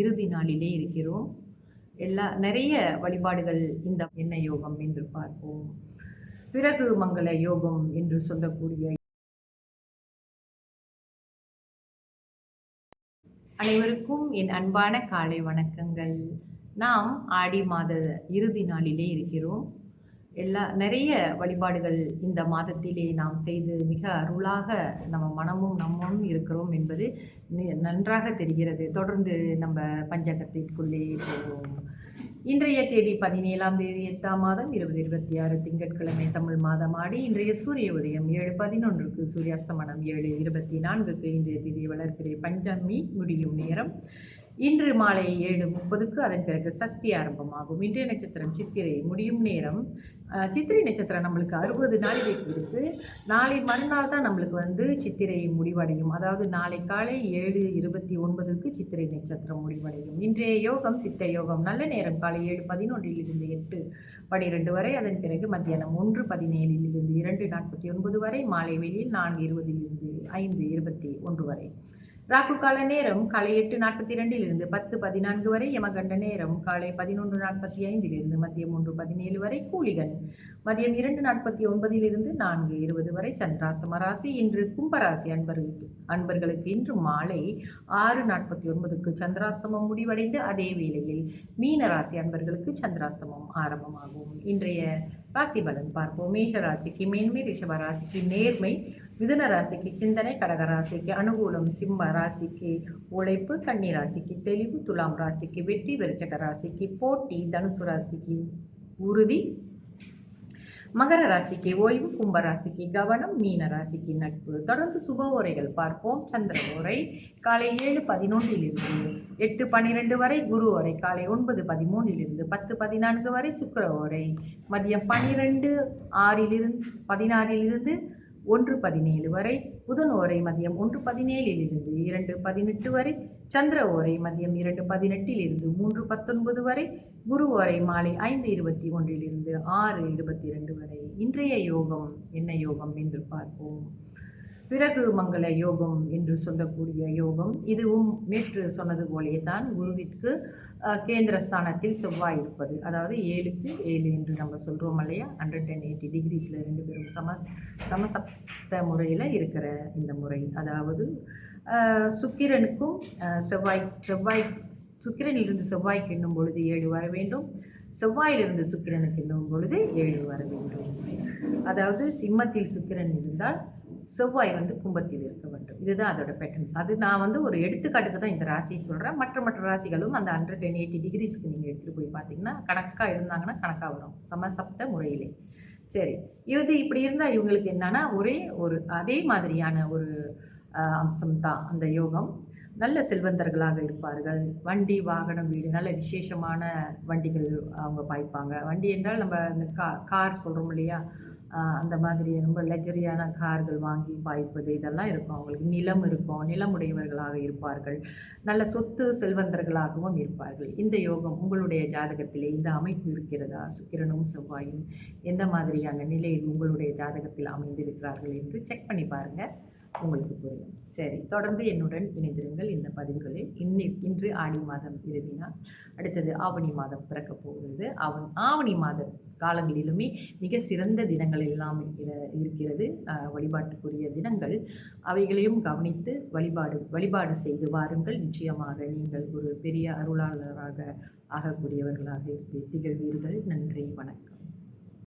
இறுதி நாளிலே இருக்கிறோம். நிறைய வழிபாடுகள் இந்த என்ன யோகம் என்று பார்ப்போம். பிறகு மங்கள யோகம் என்று சொல்லக்கூடிய அனைவருக்கும் என் அன்பான காலை வணக்கங்கள். நாம் ஆடி மாத இறுதி நாளிலே இருக்கிறோம். நிறைய வழிபாடுகள் இந்த மாதத்திலே நாம் செய்து மிக அருளாக நம்ம மனமும் நம்மும் இருக்கிறோம் என்பது நன்றாக தெரிகிறது. தொடர்ந்து நம்ம பஞ்சகத்திற்குள்ளே போவோம். இன்றைய தேதி 17ஆம் தேதி 8ஆம் மாதம் 2026 திங்கட்கிழமை தமிழ் மாதம் ஆடி. இன்றைய சூரிய உதயம் 7:11க்கு, சூரியாஸ்தமனம் 7:24க்கு. இன்றைய தேதி வளர்ப்பிறை பஞ்சமி முடியும் நேரம் இன்று மாலை 7:30க்கு. அதன் பிறகு சஷ்டி ஆரம்பமாகும். இன்றைய நட்சத்திரம் சித்திரை, முடியும் நேரம். சித்திரை நட்சத்திரம் நம்மளுக்கு 60 நாளிகைக்கு இருக்குது. நாளை மறுநாள் தான் நம்மளுக்கு சித்திரை முடிவடையும். அதாவது நாளை காலை 7:29க்கு சித்திரை நட்சத்திரம் முடிவடையும். இன்றைய யோகம் சித்த யோகம். நல்ல நேரம் காலை 7:11 8:12 வரை. அதன் பிறகு மத்தியானம் 1:17 2:49 வரை. மாலை வெளியில் 4:20 5:21 வரை. ராகு கால நேரம் காலை 8:42 10:14 வரை. யமகண்ட நேரம் காலை 11:45 மதியம் 1:17 வரை. கூலிகன் மதியம் 2:49 4:20 வரை. சந்திராசம ராசி. இன்று கும்பராசி அன்பர்களுக்கு இன்று மாலை 6:49க்கு சந்திராஸ்தமம் முடிவடைந்து அதே வேளையில் மீன ராசி அன்பர்களுக்கு சந்திராஸ்தமம் ஆரம்பமாகும். இன்றைய ராசி பலன் பார்ப்போம். மேஷ ராசிக்கு மேன்மை, ரிஷப ராசிக்கு நேர்மை, மிதுன ராசிக்கு சிந்தனை, கடக ராசிக்கு அனுகூலம், சிம்ம ராசிக்கு உழைப்பு, கன்னி ராசிக்கு தெளிவு, துலாம் ராசிக்கு வெற்றி, விருச்சக ராசிக்கு போட்டி, தனுசு ராசிக்கு உறுதி, மகர ராசிக்கு ஓய்வு, கும்ப ராசிக்கு கவனம், மீன ராசிக்கு நட்பு. தொடர்ந்து சுப ஓரைகள் பார்ப்போம். சந்திர ஓரை காலை 7:11 8:12 வரை. குரு ஓரை காலை 9:13 10:14 வரை. சுக்கிர ஓரை மதியம் 12:16 1:17 வரை. புதன் ஓரை மதியம் 1:17 2:18 வரை. சந்திர ஓரை மதியம் 2:18 3:19 வரை. குரு ஓரை மாலை 5:21 6:22 வரை. இன்றைய யோகம் என்ன யோகம் என்று பார்ப்போம். பிறகு மங்கள யோகம் என்று சொல்லக்கூடிய யோகம். இதுவும் நேற்று சொன்னது போலே தான் குருவிற்கு கேந்திரஸ்தானத்தில் செவ்வாய் இருப்பது. அதாவது 7க்கு 7 என்று நம்ம சொல்கிறோம் இல்லையா. 180 டிகிரிஸில் 2 பேரும் சமசப்த முறையில் இருக்கிற இந்த முறை. அதாவது சுக்கிரனுக்கும் சுக்கிரனிலிருந்து செவ்வாய்க்கு எண்ணும் பொழுது 7 வர வேண்டும். செவ்வாயிலிருந்து சுக்கிரனுக்கு எண்ணும் பொழுது 7 வர வேண்டும். அதாவது சிம்மத்தில் சுக்கிரன் இருந்தால் செவ்வாய் கும்பத்தில் இருக்க வேண்டும். இதுதான் அதோட பேட்டர்ன். அது நான் ஒரு எடுத்துக்காட்டுக்கு தான் இந்த ராசியை சொல்கிறேன். மற்ற ராசிகளும் அந்த 180 டிகிரிஸ்க்கு நீங்கள் எடுத்துகிட்டு போய் பார்த்தீங்கன்னா கணக்காக இருந்தாங்கன்னா கணக்காக வரும் சமசப்த முறையிலே. சரி, இப்படி இருந்தால் இவங்களுக்கு என்னன்னா அதே மாதிரியான ஒரு அம்சம்தான் அந்த யோகம். நல்ல செல்வந்தர்களாக இருப்பார்கள். வண்டி, வாகனம், வீடு, நல்ல விசேஷமான வண்டிகள் அவங்க பாய்ப்பாங்க. வண்டி என்றால் நம்ம இந்த கார் சொல்கிறோம் இல்லையா, அந்த மாதிரி ரொம்ப லக்ஸரியான கார்கள் வாங்கி பாய்ப்பது இதெல்லாம் இருக்கும். அவங்களுக்கு நிலம் இருக்கும், நிலமுடையவர்களாக இருப்பார்கள். நல்ல சொத்து செல்வந்தர்களாகவும் இருப்பார்கள். இந்த யோகம் உங்களுடைய ஜாதகத்திலே இந்த அமைப்பு இருக்கிறதா? சுக்கிரனும் செவ்வாயும் எந்த மாதிரியான நிலையில் உங்களுடைய ஜாதகத்தில் அமைந்திருக்கிறார்கள் என்று செக் பண்ணி பாருங்கள், உங்களுக்கு புரியும். சரி, தொடர்ந்து என்னுடன் இணைந்திருங்கள் இந்த பதிவுகளில். இன்று ஆடி மாதம் இறுதி நாள். அடுத்தது ஆவணி மாதம் பிறக்க போகிறது. ஆவணி மாத காலங்களிலுமே மிக சிறந்த தினங்கள் எல்லாம் இருக்கிறது. வழிபாட்டுக்குரிய தினங்கள். அவைகளையும் கவனித்து வழிபாடு செய்து வாருங்கள். நிச்சயமாக நீங்கள் ஒரு பெரிய அருளாளராக ஆகக்கூடியவர்களாக திகழ்வீர்கள். நன்றி, வணக்கம்.